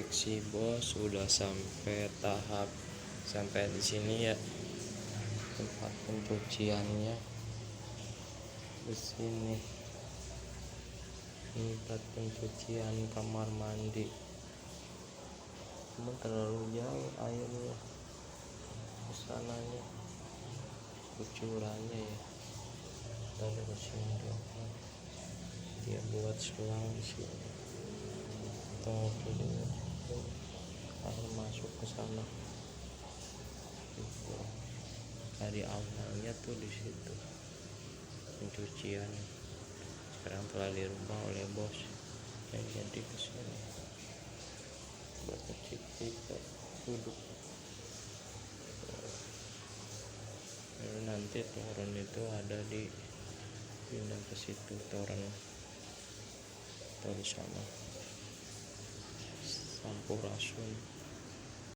inspeksi bos, sudah sampai di sini ya, tempat pencuciannya di sini, tempat pencucian kamar mandi. Cuma terlalu jauh airnya kesananya, kucurannya ya. Dari sini doang dia buat selang di sini. Tuh air masuk ke sana. Itu dari awalnya tuh di situ pencucian. Sekarang telah dirubah oleh bos yang jadi kesini buat ngecek duduk. Lalu nanti toren itu ada di pindah ke situ, toren atau di sana Sampurasun.